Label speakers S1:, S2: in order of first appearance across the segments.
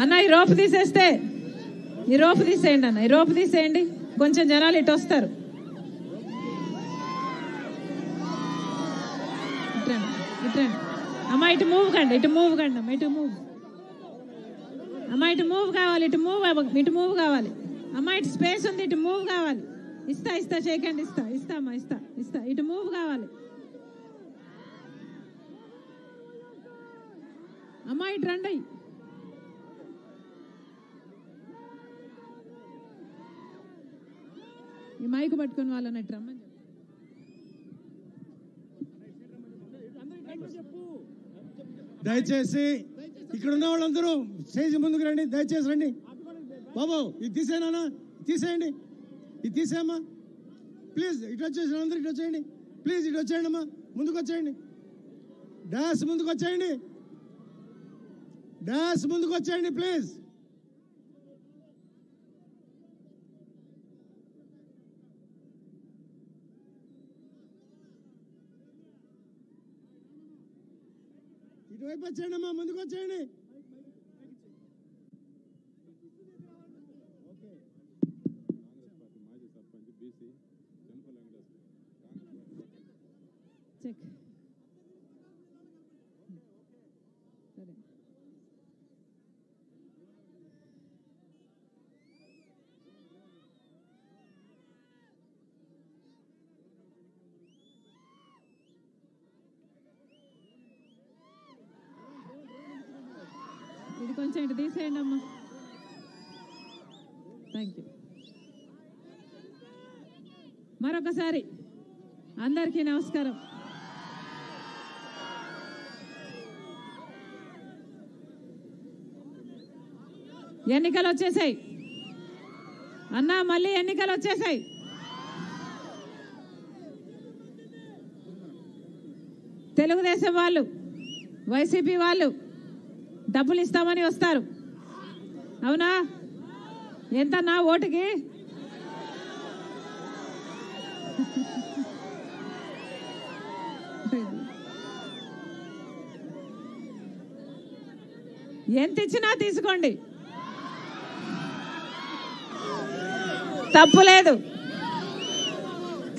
S1: అన్న ఈ రోపు తీసేస్తే ఈ రోపు తీసేయండి అన్న, ఈ రోపు తీసేయండి, కొంచెం జనాలు ఇటు వస్తారు. ఇట్రండి అమ్మ, ఇటు మూవ్ కండి, ఇటు మూవ్ కండి అమ్మ, ఇటు మూవ్ అమ్మ, ఇటు మూవ్ కావాలి, ఇటు మూవ్ కావాలి అమ్మ, ఇటు స్పేస్ ఉంది, ఇటు మూవ్ కావాలి. ఇస్తా చేయకండి, ఇస్తా అమ్మా, ఇస్తా ఇటు మూవ్ కావాలి అమ్మ, ఇటు రండి. ఈ మైకు పట్టుకుని వాళ్ళని అటు రమ్మని
S2: చెప్పు. దయచేసి ఇక్కడ ఉన్న వాళ్ళందరూ స్టేజ్ ముందుకు రండి, దయచేసి రండి. బాబు ఇది తీసేనా, తీసేయండి, ఇది తీసేయమ్మా ప్లీజ్. ఇటు వచ్చేసి అందరూ ఇటు వచ్చేయండి ప్లీజ్, ఇటు వచ్చేయండి అమ్మా, ముందుకు వచ్చేయండి, డాష్ ముందుకు వచ్చేయండి, డాష్ ముందుకు వచ్చేయండి ప్లీజ్. ఇటువైపు వచ్చేయండి అమ్మా, ముందుకు వచ్చేయండి.
S1: చెక్ సరే. ఇది కొంచెం ఇటు తీసేయండి అమ్మా. Thank you. మరొకసారి అందరికీ నమస్కారం. ఎన్నికలు వచ్చేసాయి అన్నా, మళ్ళీ ఎన్నికలు వచ్చేసాయి. తెలుగుదేశం వాళ్ళు, వైసీపీ వాళ్ళు డబ్బులు ఇస్తామని వస్తారు, అవునా? ఎంతన్నా ఓటుకి? ఎంత ఇచ్చినా తీసుకోండి, తప్పు లేదు.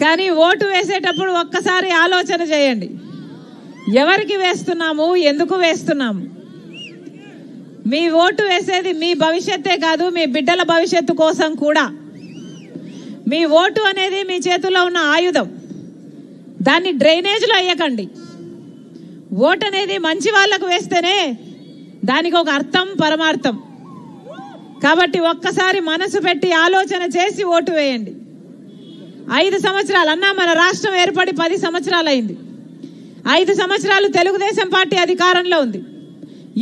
S1: కానీ ఓటు వేసేటప్పుడు ఒక్కసారి ఆలోచన చేయండి, ఎవరికి వేస్తున్నాము, ఎందుకు వేస్తున్నాము. మీ ఓటు వేసేది మీ భవిష్యత్తే కాదు, మీ బిడ్డల భవిష్యత్తు కోసం కూడా. మీ ఓటు అనేది మీ చేతుల్లో ఉన్న ఆయుధం, దాన్ని డ్రైనేజ్లో వేయకండి. ఓటు అనేది మంచి వాళ్లకు వేస్తేనే దానికి ఒక అర్థం, పరమార్థం. కాబట్టి ఒక్కసారి మనసు పెట్టి ఆలోచన చేసి ఓటు వేయండి. 5 సంవత్సరాలు అన్నా, మన రాష్ట్రం ఏర్పడి 10 సంవత్సరాలు అయింది. 5 సంవత్సరాలు తెలుగుదేశం పార్టీ అధికారంలో ఉంది.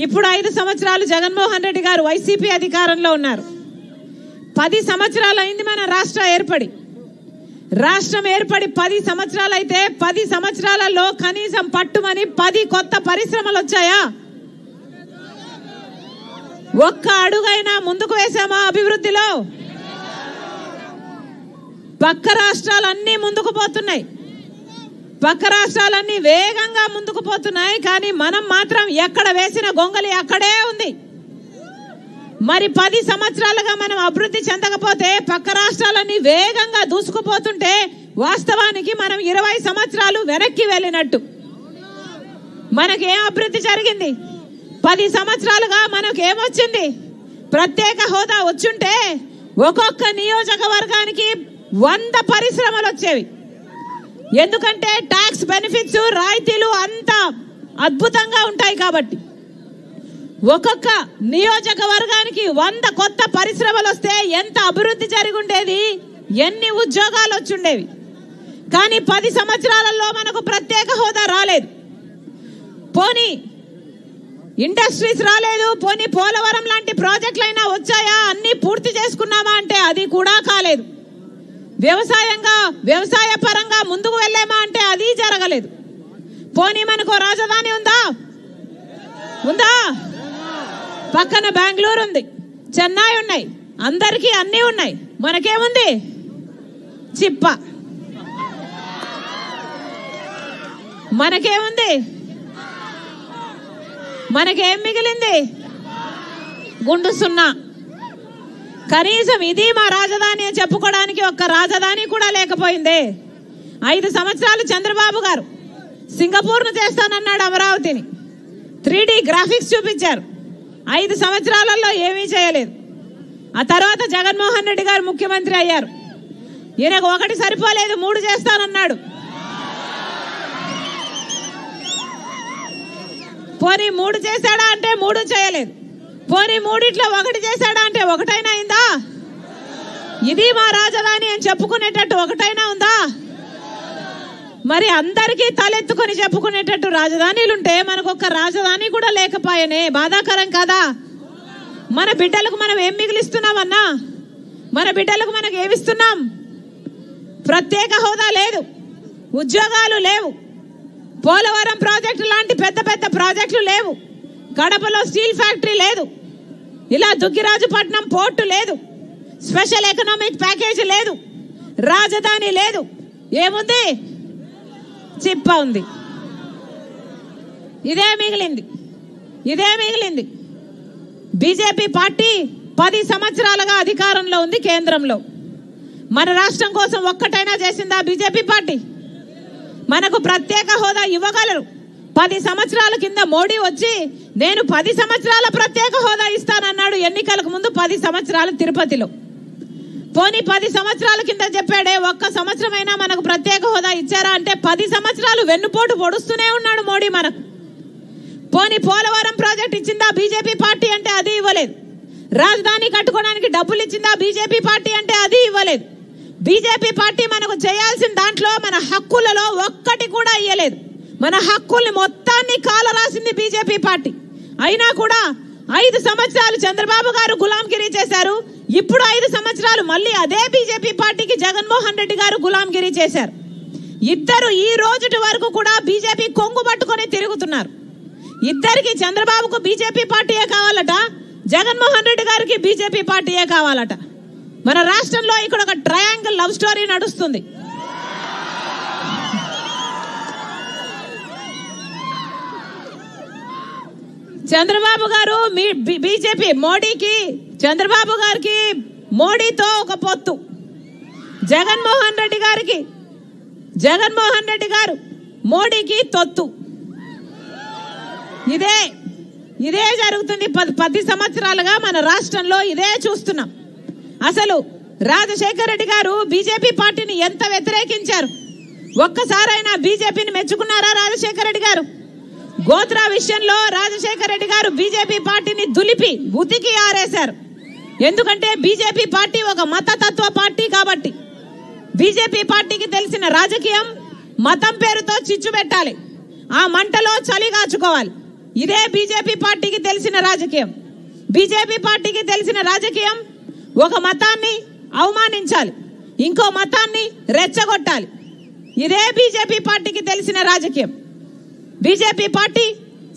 S1: ఇప్పుడు 5 సంవత్సరాలు జగన్మోహన్ రెడ్డి గారు వైసీపీ అధికారంలో ఉన్నారు. 10 సంవత్సరాలు అయింది మన రాష్ట్రం ఏర్పడి. రాష్ట్రం ఏర్పడి 10 సంవత్సరాలు అయితే 10 సంవత్సరాలలో కనీసం పట్టుమని 10 కొత్త పరిశ్రమలు వచ్చాయా? ఒక్క అడుగైనా ముందుకు వేసామా అభివృద్ధిలో? పక్క రాష్ట్రాలన్నీ ముందుకు పోతున్నాయి, పక్క రాష్ట్రాలన్నీ వేగంగా ముందుకు పోతున్నాయి. కానీ మనం మాత్రం ఎక్కడ వేసిన గొంగలి అక్కడే ఉంది. మరి 10 సంవత్సరాలుగా మనం అభివృద్ధి చెందకపోతే పక్క రాష్ట్రాలన్నీ వేగంగా దూసుకుపోతుంటే వాస్తవానికి మనం 20 సంవత్సరాలు వెనక్కి వెళ్ళినట్టు. మనకేం అభివృద్ధి జరిగింది? 10 సంవత్సరాలుగా మనకేమొచ్చింది? ప్రత్యేక హోదా వచ్చుంటే ఒక్కొక్క నియోజకవర్గానికి 100 పరిశ్రమలు వచ్చేవి. ఎందుకంటే ట్యాక్స్ బెనిఫిట్స్, రాయితీలు అంత అద్భుతంగా ఉంటాయి కాబట్టి. ఒక్కొక్క నియోజకవర్గానికి 100 కొత్త పరిశ్రమలు వస్తే ఎంత అభివృద్ధి జరిగి ఉండేది, ఎన్ని ఉద్యోగాలు వచ్చుండేవి. కానీ 10 సంవత్సరాలలో మనకు ప్రత్యేక హోదా రాలేదు. పోనీ ఇండస్ట్రీస్ రాలేదు, పోనీ పోలవరం లాంటి ప్రాజెక్టులైనా వచ్చాయా, అన్ని పూర్తి చేసుకున్నామా అంటే అది కూడా కాలేదు. వ్యవసాయ పరంగా ముందుకు వెళ్ళామా అంటే అది జరగలేదు. పోనీ మనకు రాజధాని ఉందా? పక్కన బెంగళూరు ఉంది, చెన్నై ఉన్నాయి, అందరికీ అన్నీ ఉన్నాయి. మనకేముంది? చిప్ప. మనకేముంది? మనకేం మిగిలింది? గుండు సున్నా. కనీసం ఇది మా రాజధాని అని చెప్పుకోవడానికి ఒక్క రాజధాని కూడా లేకపోయిందే. 5 సంవత్సరాలు చంద్రబాబు గారు సింగపూర్ను చేస్తానన్నాడు, అమరావతిని 3D గ్రాఫిక్స్ చూపించారు. 5 సంవత్సరాలలో ఏమీ చేయలేదు. ఆ తర్వాత జగన్మోహన్ రెడ్డి గారు ముఖ్యమంత్రి అయ్యారు. ఈయనకు 1 సరిపోలేదు, 3 చేస్తానన్నాడు. పోనీ 3 చేశాడా అంటే 3 చేయలేదు. పోనీ 3 1 చేశాడా అంటే 1 అయిందా? ఇది మా రాజధాని అని చెప్పుకునేటట్టు 1 ఉందా? మరి అందరికీ తలెత్తుకొని చెప్పుకునేటట్టు రాజధానిలుంటే మనకు ఒక్క రాజధాని కూడా లేకపోయానే. బాధాకరం కాదా? మన బిడ్డలకు మనం ఏం మిగిలిస్తున్నామన్నా? మన బిడ్డలకు మనకు ఏమిస్తున్నాం? ప్రత్యేక హోదా లేదు, ఉద్యోగాలు లేవు, పోలవరం ప్రాజెక్టు లాంటి పెద్ద పెద్ద ప్రాజెక్టులు లేవు, కడపలో స్టీల్ ఫ్యాక్టరీ లేదు, ఇలా దుగ్గిరాజుపట్నం పోర్టు లేదు, స్పెషల్ ఎకనామిక్ ప్యాకేజ్ లేదు, రాజధాని లేదు. ఏముంది? చిప్ప ఉంది. ఇదే మిగిలింది. బీజేపీ పార్టీ 10 సంవత్సరాలుగా అధికారంలో ఉంది కేంద్రంలో. మన రాష్ట్రం కోసం ఒక్కటైనా చేసిందా బీజేపీ పార్టీ? మనకు ప్రత్యేక హోదా ఇవ్వగలరు. 10 సంవత్సరాల కింద మోడీ వచ్చి నేను 10 సంవత్సరాల ప్రత్యేక హోదా ఇస్తానన్నాడు ఎన్నికలకు ముందు 10 సంవత్సరాలు తిరుపతిలో. పోనీ 10 సంవత్సరాల కింద చెప్పాడే, 1 సంవత్సరమైనా మనకు ప్రత్యేక హోదా ఇచ్చారా అంటే 10 సంవత్సరాలు వెన్నుపోటు పొడుస్తూనే ఉన్నాడు మోడీ మనకు. పోనీ పోలవరం ప్రాజెక్ట్ ఇచ్చిందా బీజేపీ పార్టీ అంటే అది ఇవ్వలేదు. రాజధాని కట్టుకోవడానికి డబ్బులు ఇచ్చిందా బీజేపీ పార్టీ అంటే అది ఇవ్వలేదు. బీజేపీ పార్టీ మనకు చేయాల్సిన దాంట్లో మన హక్కులలో ఒక్కటి కూడా ఇయ్యలేదు. మన హక్కుల్ని మొత్తాన్ని కాలరాసింది బీజేపీ పార్టీ. అయినా కూడా 5 సంవత్సరాలు చంద్రబాబు గారు గులాంగిరి చేశారు. ఇప్పుడు 5 సంవత్సరాలు మళ్ళీ అదే బీజేపీ పార్టీకి జగన్మోహన్ రెడ్డి గారు గులాంగిరి చేశారు. ఇద్దరు ఈ రోజుటి వరకు కూడా బీజేపీ కొంగు పట్టుకొని తిరుగుతున్నారు. ఇద్దరికి చంద్రబాబుకు బీజేపీ పార్టీయే కావాలట, జగన్మోహన్ రెడ్డి గారికి బీజేపీ పార్టీయే కావాలట. మన రాష్ట్రంలో ఇక్కడ ఒక ట్రయాంగిల్ లవ్ స్టోరీ నడుస్తుంది. చంద్రబాబు గారు బీజేపీ మోడీకి, చంద్రబాబు గారికి మోడీతో ఒక పొత్తు, జగన్మోహన్ రెడ్డి గారు మోడీకి తొత్తు. ఇదే జరుగుతుంది 10 సంవత్సరాలుగా మన రాష్ట్రంలో ఇదే చూస్తున్నాం. అసలు రాజశేఖర రెడ్డి గారు బీజేపీ పార్టీని ఎంత వ్యతిరేకించారు? ఒక్కసారైనా బీజేపీని మెచ్చుకున్నారా రాజశేఖర రెడ్డి గారు? గోత్రా విషయంలో రాజశేఖర రెడ్డి గారు బీజేపీ పార్టీని దులిపి ఉతికి ఆరేశారు. ఎందుకంటే బీజేపీ పార్టీ ఒక మతతత్వ పార్టీ కాబట్టి. బీజేపీ పార్టీకి తెలిసిన రాజకీయం మతం పేరుతో చిచ్చు పెట్టాలి, ఆ మంటలో చలి కాచుకోవాలి. ఇదే బీజేపీ పార్టీకి తెలిసిన రాజకీయం. బీజేపీ పార్టీకి తెలిసిన రాజకీయం ఒక మతాన్ని అవమానించాలి, ఇంకో మతాన్ని రెచ్చగొట్టాలి. ఇదే బీజేపీ పార్టీకి తెలిసిన రాజకీయం. బీజేపీ పార్టీ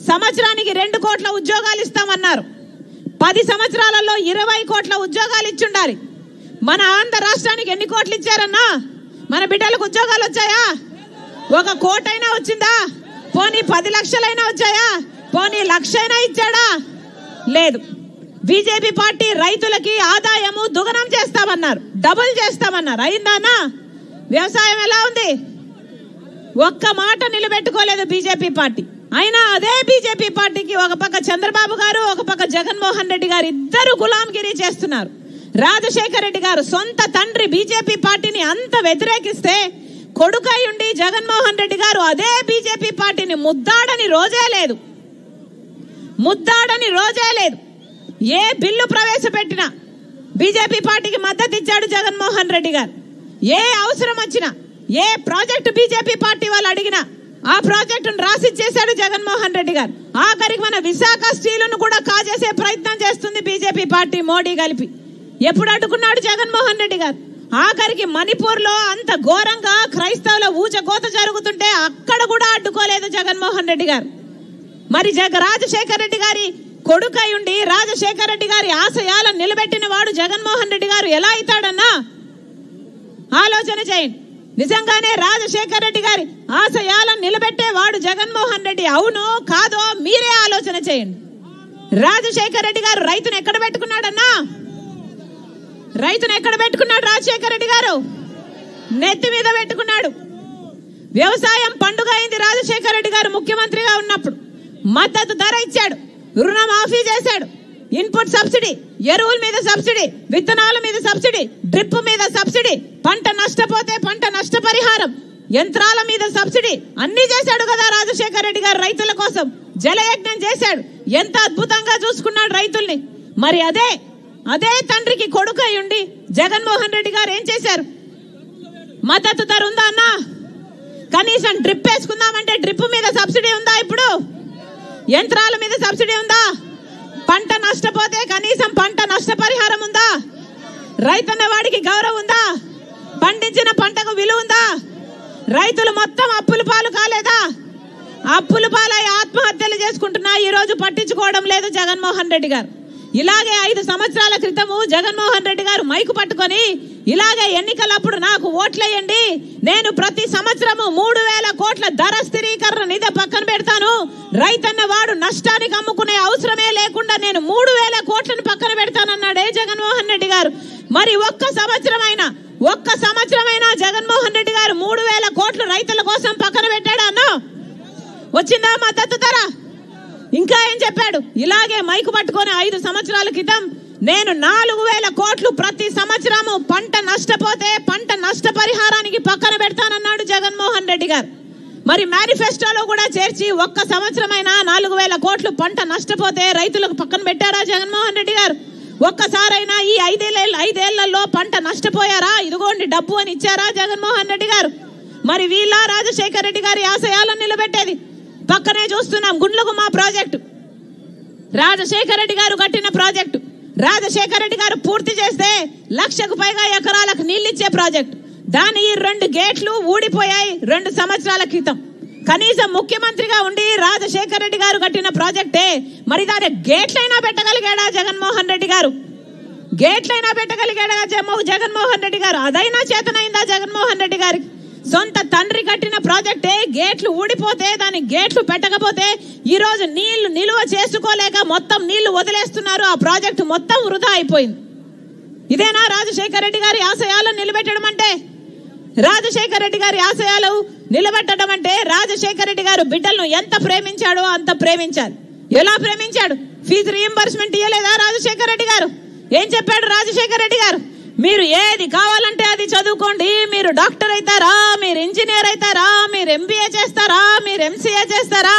S1: సంవత్సరానికి 2 కోట్ల ఉద్యోగాలు ఇస్తామన్నారు. 10 సంవత్సరాలలో 20 కోట్ల ఉద్యోగాలు ఇచ్చుండాలి. మన ఆంధ్ర రాష్ట్రానికి ఎన్ని కోట్లు ఇచ్చారన్నా? మన బిడ్డలకు ఉద్యోగాలు వచ్చాయా? 1 కోటైనా వచ్చిందా? పోనీ 10 లక్షలైనా వచ్చాయా? పోనీ 1,00,000 ఇచ్చాడా? లేదు. బీజేపీ పార్టీ రైతులకి ఆదాయము దుగనం చేస్తామన్నారు, డబుల్ చేస్తామన్నారు. అయిందానా? వ్యవసాయం ఎలా ఉంది? ఒక్క మాట నిలబెట్టుకోలేదు బీజేపీ పార్టీ. అయినా అదే బీజేపీ పార్టీకి ఒక పక్క చంద్రబాబు గారు, ఒక పక్క జగన్మోహన్ రెడ్డి గారు ఇద్దరు గులాంగిరి చేస్తున్నారు. రాజశేఖర రెడ్డి గారు సొంత తండ్రి బీజేపీ పార్టీని అంత వ్యతిరేకిస్తే కొడుకై ఉండి జగన్మోహన్ రెడ్డి గారు అదే బీజేపీ పార్టీని ముద్దాడని రోజే లేదు. ఏ బిల్లు ప్రవేశపెట్టినా బీజేపీ పార్టీకి మద్దతు ఇచ్చాడు జగన్మోహన్ రెడ్డి గారు. ఏ అవసరం వచ్చినా, ఏ ప్రాజెక్టు బీజేపీ పార్టీ వాళ్ళు అడిగినా ఆ ప్రాజెక్టును రాసిచ్చేశాడు జగన్మోహన్ రెడ్డి గారు. ఆఖరికి మన విశాఖ స్టీలును కూడా కాజేసే ప్రయత్నం చేస్తుంది బీజేపీ పార్టీ, మోడీ కలిపి. ఎప్పుడు అడ్డుకున్నాడు జగన్మోహన్ రెడ్డి గారు? ఆఖరికి మణిపూర్ లో అంత ఘోరంగా క్రైస్తవుల ఊచకోత జరుగుతుంటే అక్కడ కూడా అడ్డుకోలేదు జగన్మోహన్ రెడ్డి గారు. మరి రాజశేఖర రెడ్డి గారి కొడుకై ఉండి రాజశేఖర రెడ్డి గారి ఆశయాలను నిలబెట్టిన వాడు జగన్మోహన్ రెడ్డి గారు ఎలా అవుతాడన్నా ఆలోచన చేయండి. నిజంగానే రాజశేఖర రెడ్డి గారి ఆశయాలను నిలబెట్టే వాడు జగన్మోహన్ రెడ్డి అవునో కాదో మీరే ఆలోచన చేయండి. రాజశేఖర రెడ్డి గారు రైతును ఎక్కడ పెట్టుకున్నాడన్నా? రైతును ఎక్కడ పెట్టుకున్నాడు రాజశేఖర రెడ్డి గారు? నెత్తి మీద పెట్టుకున్నాడు. వ్యవసాయం పండుగ అయింది రాజశేఖర రెడ్డి గారు ముఖ్యమంత్రిగా ఉన్నప్పుడు. మద్దతు ధర ఇచ్చాడు, రుణమాఫీ చేశాడు, ఇన్పుట్ సబ్సిడీ, ఎరువుల మీద సబ్సిడీ, విత్తనాల మీద సబ్సిడీ, డ్రిప్ మీద సబ్సిడీ, పంట నష్టపోతే పంట నష్టపరిహారం, యంత్రాల మీద సబ్సిడీ, అన్ని చేశాడు కదా రాజశేఖర రెడ్డి గారు రైతుల కోసం. జలయజ్ఞం చేశాడు, ఎంత అద్భుతంగా చూసుకున్నాడు రైతుల్ని. మరి అదే తండ్రికి కొడుకు అయి ఉండి జగన్మోహన్ రెడ్డి గారు ఏం చేశారు? మద్దతు ధర ఉందా అన్నా? కనీసం డ్రిప్ వేసుకుందామంటే డ్రిప్ మీద సబ్సిడీ ఉందా? ఇప్పుడు యంత్రాల మీద సబ్సిడీ ఉందా? పంట నష్టపోతే కనీసం పంట నష్టపరిహారం ఉందా? రైతన్న వాడికి గౌరవం ఉందా? పండించిన పంటకు విలువ ఉందా? రైతులు మొత్తం అప్పుల పాలు కాలేదా? అప్పుల పాలై ఆత్మహత్యలు చేసుకుంటున్నా ఈ రోజు పట్టించుకోవడం లేదు జగన్మోహన్ రెడ్డి గారు. ఇలాగే 5 సంవత్సరాల క్రితము జగన్మోహన్ రెడ్డి గారు మైకు పట్టుకొని ఇలాగే ఎన్నికలప్పుడు నాకు ఓట్లేయండి, నేను ప్రతి సంవత్సరము 3,000 కోట్ల ధర స్థిరీకరణ నిధి పక్కన పెడతాను, రైతన్న వాడు నష్టానికి అమ్ముకునే అవసరమే లేకుండా నేను 3,000 కోట్లను పక్కన పెడతానన్నాడే జగన్మోహన్ రెడ్డి గారు. మరి ఒక్క సంవత్సరమైనా జగన్మోహన్ రెడ్డి గారు 3,000 కోట్లు రైతుల కోసం పక్కన పెట్టాడా అన్నా? వచ్చిందా మద్దతు ధర? ఇంకా ఏం చెప్పాడు? ఇలాగే మైకు పట్టుకొని 5 సంవత్సరాల క్రితం నేను 4,000 కోట్లు ప్రతి సంవత్సరము పంట నష్టపోతే పంట నష్టపరిహారానికి పక్కన పెడతానన్నాడు జగన్మోహన్ రెడ్డి గారు. మరి మేనిఫెస్టోలో కూడా చేర్చి ఒక్క సంవత్సరమైనా 4,000 కోట్లు పంట నష్టపోతే రైతులకు పక్కన పెట్టారా జగన్మోహన్ రెడ్డి గారు? ఒక్కసారైనా ఈ 5 ఏళ్లలో పంట నష్టపోయారా? ఇదిగోండి డబ్బు అని ఇచ్చారా జగన్మోహన్ రెడ్డి గారు? మరి వీళ్ళ రాజశేఖర రెడ్డి గారి ఆశయాలను నిలబెట్టేది? పక్కనే చూస్తున్నాం గుండ్లగుమ్మ ప్రాజెక్టు, రాజశేఖర రెడ్డి గారు కట్టిన ప్రాజెక్టు. రాజశేఖర రెడ్డి గారు పూర్తి చేస్తే 1,00,000కు పైగా ఎకరాలకు నీళ్ళిచ్చే ప్రాజెక్టు. దాని ఈ 2 గేట్లు ఊడిపోయాయి 2 సంవత్సరాల క్రితం. కనీసం ముఖ్యమంత్రిగా ఉండి రాజశేఖర రెడ్డి గారు కట్టిన ప్రాజెక్టే, మరి దాని గేట్లైనా పెట్టగలిగాడా జగన్మోహన్ రెడ్డి గారు? గేట్లైనా పెట్టగలిగాడా జగన్మోహన్ రెడ్డి గారు? అదైనా చేతనైందా జగన్మోహన్ రెడ్డి గారికి? సొంత తండ్రి కట్టిన ప్రాజెక్టే గేట్లు ఊడిపోతే దాని గేట్లు పెట్టకపోతే ఈ రోజు నీళ్లు నిలువ చేసుకోలేక మొత్తం నీళ్లు వదిలేస్తున్నారు. ఆ ప్రాజెక్టు మొత్తం వృధా అయిపోయింది. ఇదేనా రాజశేఖర రెడ్డి గారి ఆశయాలను నిలబెట్టడం అంటే? రాజశేఖర రెడ్డి గారి ఆశయాలు నిలబెట్టడం అంటే రాజశేఖర రెడ్డి గారు బిడ్డలను ఎంత ప్రేమించాడో అంత ప్రేమించాలి. ఎలా ప్రేమించాడు? ఫీజు రీయింబర్స్మెంట్ ఇవ్వలేదా రాజశేఖర రెడ్డి గారు? ఏం చెప్పాడు రాజశేఖర రెడ్డి గారు? మీరు ఏది కావాలంటే అది చదువుకోండి, మీరు డాక్టర్ అవుతారా, మీరు ఇంజనీర్ అవుతారా, మీరు MBA చేస్తారా, మీరు MCA చేస్తారా,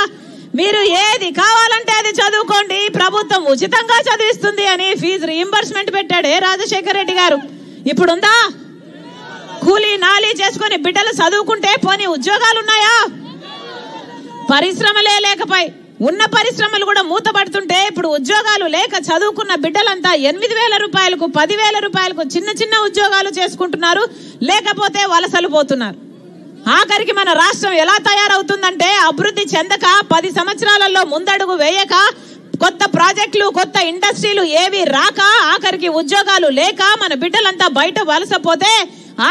S1: మీరు ఏది కావాలంటే అది చదువుకోండి, ప్రభుత్వం ఉచితంగా చదివిస్తుంది అని ఫీజు రీయింబర్స్మెంట్ పెట్టాడే రాజశేఖర రెడ్డి గారు. ఇప్పుడుందా? కూలీ నాలీ చేసుకుని బిడ్డలు చదువుకుంటే పోనీ ఉద్యోగాలు ఉన్నాయా? పరిశ్రమలే లేకపోయి ఉన్న పరిశ్రమలు కూడా మూతపడుతుంటే ఇప్పుడు ఉద్యోగాలు లేక చదువుకున్న బిడ్డలంతా 8,000 రూపాయలకు 10,000 రూపాయలకు చిన్న ఉద్యోగాలు చేసుకుంటున్నారు, లేకపోతే వలసలు పోతున్నారు. ఆఖరికి మన రాష్ట్రం ఎలా తయారవుతుందంటే అభివృద్ధి చెందక 10 సంవత్సరాలలో ముందడుగు వేయక కొత్త ప్రాజెక్టులు కొత్త ఇండస్ట్రీలు ఏవి రాక ఆఖరికి ఉద్యోగాలు లేక మన బిడ్డలంతా బయట వలసపోతే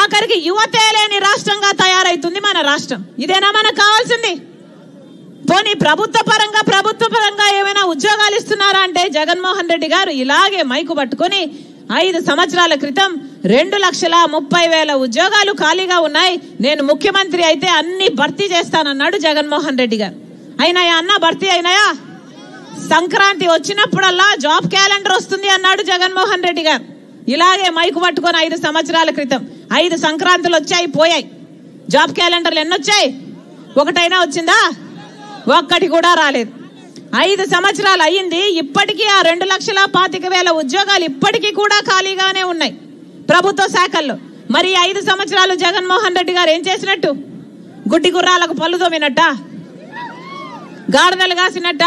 S1: ఆఖరికి యువతే లేని రాష్ట్రంగా తయారైతుంది మన రాష్ట్రం. ఇదేనా మనకు కావాల్సింది? పోనీ ప్రభుత్వ పరంగా ఏమైనా ఉద్యోగాలు ఇస్తున్నారా అంటే జగన్మోహన్ రెడ్డి గారు ఇలాగే మైకు పట్టుకొని 5 సంవత్సరాల క్రితం 2,30,000 ఉద్యోగాలు ఖాళీగా ఉన్నాయి, నేను ముఖ్యమంత్రి అయితే అన్ని భర్తీ చేస్తానన్నాడు జగన్మోహన్ రెడ్డి గారు. అయినాయా అన్న? భర్తీ అయినాయా? సంక్రాంతి వచ్చినప్పుడల్లా జాబ్ క్యాలెండర్ వస్తుంది అన్నాడు జగన్మోహన్ రెడ్డి గారు. ఇలాగే మైకు పట్టుకొని 5 సంవత్సరాల క్రితం 5 సంక్రాంతులు వచ్చాయి పోయాయి. జాబ్ క్యాలెండర్లు ఎన్నొచ్చాయి? ఒకటైనా వచ్చిందా? ఒక్కటి కూడా రాలేదు. 5 సంవత్సరాలు అయ్యింది, ఇప్పటికీ ఆ 2,25,000 ఉద్యోగాలు ఇప్పటికీ కూడా ఖాళీగానే ఉన్నాయి ప్రభుత్వ శాఖల్లో. మరి 5 సంవత్సరాలు జగన్మోహన్ రెడ్డి గారు ఏం చేసినట్టు? గుడ్డి గుర్రాలకు పళ్ళు తోమినట్ట? గాడిదలు కాసినట్ట?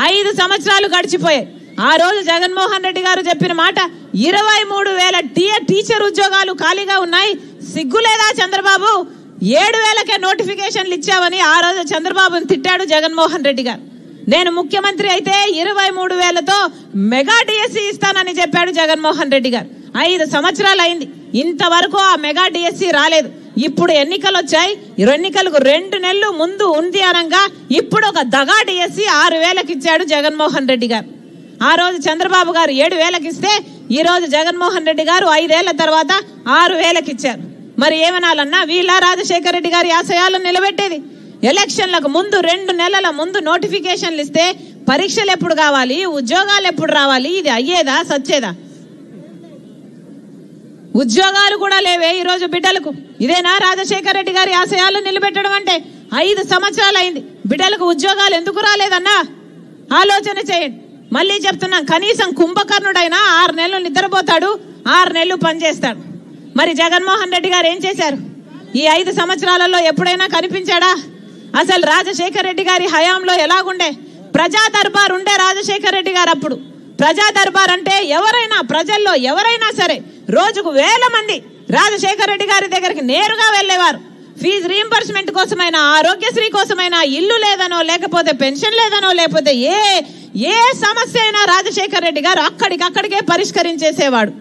S1: 5 సంవత్సరాలు గడిచిపోయాయి. ఆ రోజు జగన్మోహన్ రెడ్డి గారు చెప్పిన మాట 23,000 టీచర్ ఉద్యోగాలు ఖాళీగా ఉన్నాయి, సిగ్గులేదా చంద్రబాబు? 7,000కే నోటిఫికేషన్లు ఇచ్చావని ఆ రోజు చంద్రబాబుని తిట్టాడు జగన్మోహన్ రెడ్డి గారు. నేను ముఖ్యమంత్రి అయితే 23,000తో మెగా డిఎస్సి ఇస్తానని చెప్పాడు జగన్మోహన్ రెడ్డి గారు. 5 సంవత్సరాలు అయింది, ఇంతవరకు ఆ మెగా డిఎస్సి రాలేదు. ఇప్పుడు ఎన్నికలు వచ్చాయి. ఎన్నికలకు 2 నెలలు ముందు ఉంది అనగా ఇప్పుడు ఒక దగా డిఎస్సి 6,000కి ఇచ్చాడు జగన్మోహన్ రెడ్డి గారు. ఆ రోజు చంద్రబాబు గారు 7,000కి ఇస్తే ఈ రోజు జగన్మోహన్ రెడ్డి గారు 5 ఏళ్ల తర్వాత 6,000కి ఇచ్చారు. మరి ఏమనాలన్నా వీళ్ళ రాజశేఖర రెడ్డి గారి ఆశయాలను నిలబెట్టేది? ఎలక్షన్లకు ముందు 2 నెలల ముందు నోటిఫికేషన్లు ఇస్తే పరీక్షలు ఎప్పుడు కావాలి, ఉద్యోగాలు ఎప్పుడు రావాలి? ఇది అయ్యేదా సచ్చేదా? ఉద్యోగాలు కూడా లేవే ఈరోజు బిడ్డలకు. ఇదేనా రాజశేఖర రెడ్డి గారి ఆశయాలను నిలబెట్టడం అంటే? 5 సంవత్సరాలు అయింది, బిడ్డలకు ఉద్యోగాలు ఎందుకు రాలేదన్నా ఆలోచన చేయండి. మళ్ళీ చెప్తున్నాం, కనీసం కుంభకర్ణుడైనా 6 నెలలు నిద్రపోతాడు, 6 నెలలు పనిచేస్తాడు. మరి జగన్మోహన్ రెడ్డి గారు ఏం చేశారు? ఈ 5 సంవత్సరాలలో ఎప్పుడైనా కనిపించాడా? అసలు రాజశేఖర రెడ్డి గారి హయాంలో ఎలాగుండే? ప్రజా దర్బార్ ఉండే రాజశేఖర రెడ్డి గారు అప్పుడు. ప్రజా దర్బార్ అంటే ఎవరైనా, ప్రజల్లో ఎవరైనా సరే రోజుకు 1000 మంది రాజశేఖర రెడ్డి గారి దగ్గరికి నేరుగా వెళ్లేవారు. ఫీజు రీయింబర్స్మెంట్ కోసమైనా, ఆరోగ్యశ్రీ కోసమైనా, ఇల్లు లేదనో, లేకపోతే పెన్షన్ లేదనో, లేకపోతే ఏ సమస్య అయినా రాజశేఖర రెడ్డి గారు అక్కడికక్కడికే పరిష్కరించేసేవాడు.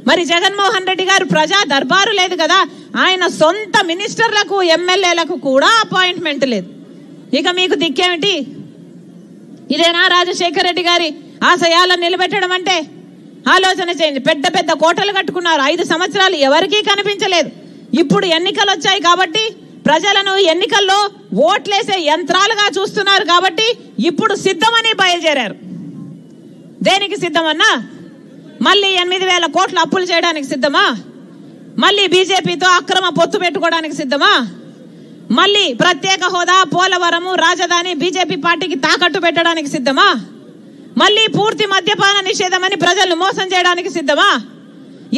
S1: మరి జగన్మోహన్ రెడ్డి గారు ప్రజా దర్బారు లేదు కదా, ఆయన సొంత మినిస్టర్లకు, ఎమ్మెల్యేలకు కూడా అపాయింట్మెంట్ లేదు. ఇక మీకు దిక్కేమిటి? ఇదేనా రాజశేఖర రెడ్డి గారి ఆశయాలను నిలబెట్టడం అంటే? ఆలోచన చేయండి. పెద్ద పెద్ద కోటలు కట్టుకున్నారు, 5 సంవత్సరాలు ఎవరికీ కనిపించలేదు. ఇప్పుడు ఎన్నికలు వచ్చాయి కాబట్టి ప్రజలను ఎన్నికల్లో ఓట్లేసే యంత్రాలుగా చూస్తున్నారు కాబట్టి ఇప్పుడు సిద్ధమని బయలుదేరారు. దేనికి సిద్ధమన్నా? మళ్ళీ 8,000 కోట్ల అప్పులు చేయడానికి సిద్ధమా? మళ్ళీ బీజేపీతో అక్రమ పొత్తు పెట్టుకోవడానికి సిద్ధమా? మళ్ళీ ప్రత్యేక హోదా, పోలవరము, రాజధాని బీజేపీ పార్టీకి తాకట్టు పెట్టడానికి సిద్ధమా? మళ్ళీ పూర్తి మద్యపాన నిషేధమని ప్రజలను మోసం చేయడానికి సిద్ధమా?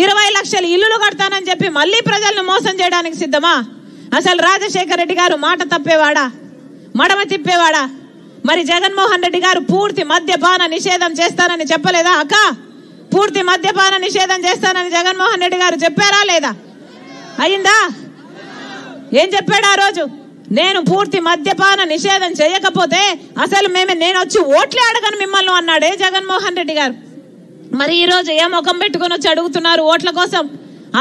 S1: 20 లక్షల ఇల్లులు కడతానని చెప్పి మళ్ళీ ప్రజలను మోసం చేయడానికి సిద్ధమా? అసలు రాజశేఖర రెడ్డి గారు మాట తప్పేవాడా, మడమ తిప్పేవాడా? మరి జగన్మోహన్ రెడ్డి గారు పూర్తి మద్యపాన నిషేధం చేస్తానని చెప్పలేదా అక్క? పూర్తి మద్యపాన నిషేధం చేస్తానని జగన్మోహన్ రెడ్డి గారు చెప్పారా లేదా? అయిందా? ఏం చెప్పాడు ఆ రోజు? నేను పూర్తి మద్యపాన నిషేధం చేయకపోతే అసలు నేను వచ్చి ఓట్లే అడగను మిమ్మల్ని అన్నాడే జగన్మోహన్ రెడ్డి గారు. మరి ఈ రోజు ఏ ముఖం పెట్టుకొని వచ్చి అడుగుతున్నారు ఓట్ల కోసం?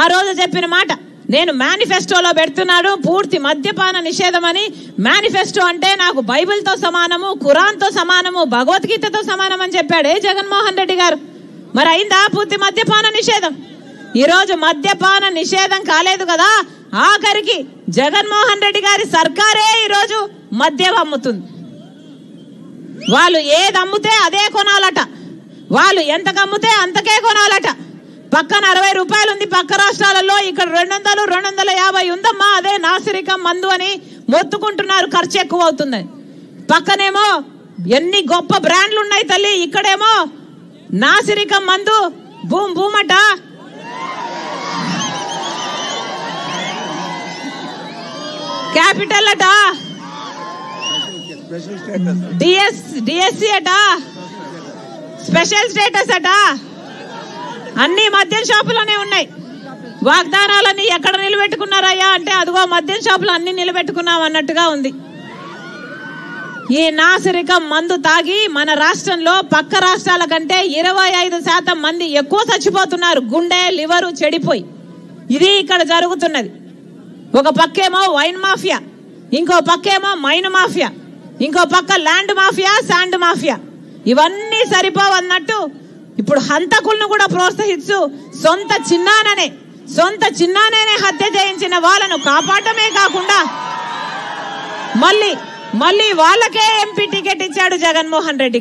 S1: ఆ రోజు చెప్పిన మాట నేను మేనిఫెస్టోలో పెడుతున్నాను పూర్తి మద్యపాన నిషేధం అని. మేనిఫెస్టో అంటే నాకు బైబిల్తో సమానము, ఖురాన్తో సమానము, భగవద్గీతతో సమానం అని చెప్పాడే జగన్మోహన్ రెడ్డి గారు. మరి అయిందా పూర్తి మద్యపాన నిషేధం? ఈ రోజు మద్యపాన నిషేధం కాలేదు కదా, ఆఖరికి జగన్మోహన్ రెడ్డి గారి సర్కారే ఈరోజు మద్యం అమ్ముతుంది. వాళ్ళు ఏది అమ్ముతే అదే కొనాలట, వాళ్ళు ఎంతకు అమ్ముతే అంతకే కొనాలట. పక్కన 60 రూపాయలు ఉంది పక్క రాష్ట్రాలలో, ఇక్కడ 200, 250 ఉందమ్మా, అదే నాసిరకం మందు అని మొత్తుకుంటున్నారు, ఖర్చు ఎక్కువ అవుతుంది. పక్కనేమో ఎన్ని గొప్ప బ్రాండ్లు ఉన్నాయి తల్లి, ఇక్కడేమో నాసిరకం మందు బూమ్ బూమట. క్యాపిటల్ అట, డిఎస్సి అట, స్పెషల్ స్టేటస్ అట, అన్ని మద్యం షాపులోనే ఉన్నాయి. వాగ్దానాలన్నీ ఎక్కడ నిలబెట్టుకున్నారయ్యా అంటే అదిగో మద్యం షాపులు అన్ని నిలబెట్టుకున్నాం అన్నట్టుగా ఉంది. ఈ నాసిరకం మందు తాగి మన రాష్ట్రంలో పక్క రాష్ట్రాల కంటే 25% మంది ఎక్కువ చచ్చిపోతున్నారు, గుండె లివరు చెడిపోయి. ఇది ఇక్కడ జరుగుతున్నది. ఒక పక్కేమో వైన్ మాఫియా, ఇంకో పక్కేమో మైన్ మాఫియా, ఇంకో పక్క ల్యాండ్ మాఫియా, శాండ్ మాఫియా. ఇవన్నీ సరిపోవన్నట్టు ఇప్పుడు హంతకులను కూడా ప్రోత్సహిస్తూ సొంత చిన్నాననే హత్య చేయించిన వాళ్ళను కాపాడమే కాకుండా మళ్ళీ వాళ్ళకే ఎంపీ టికెట్ ఇచ్చాడు జగన్మోహన్ రెడ్డి.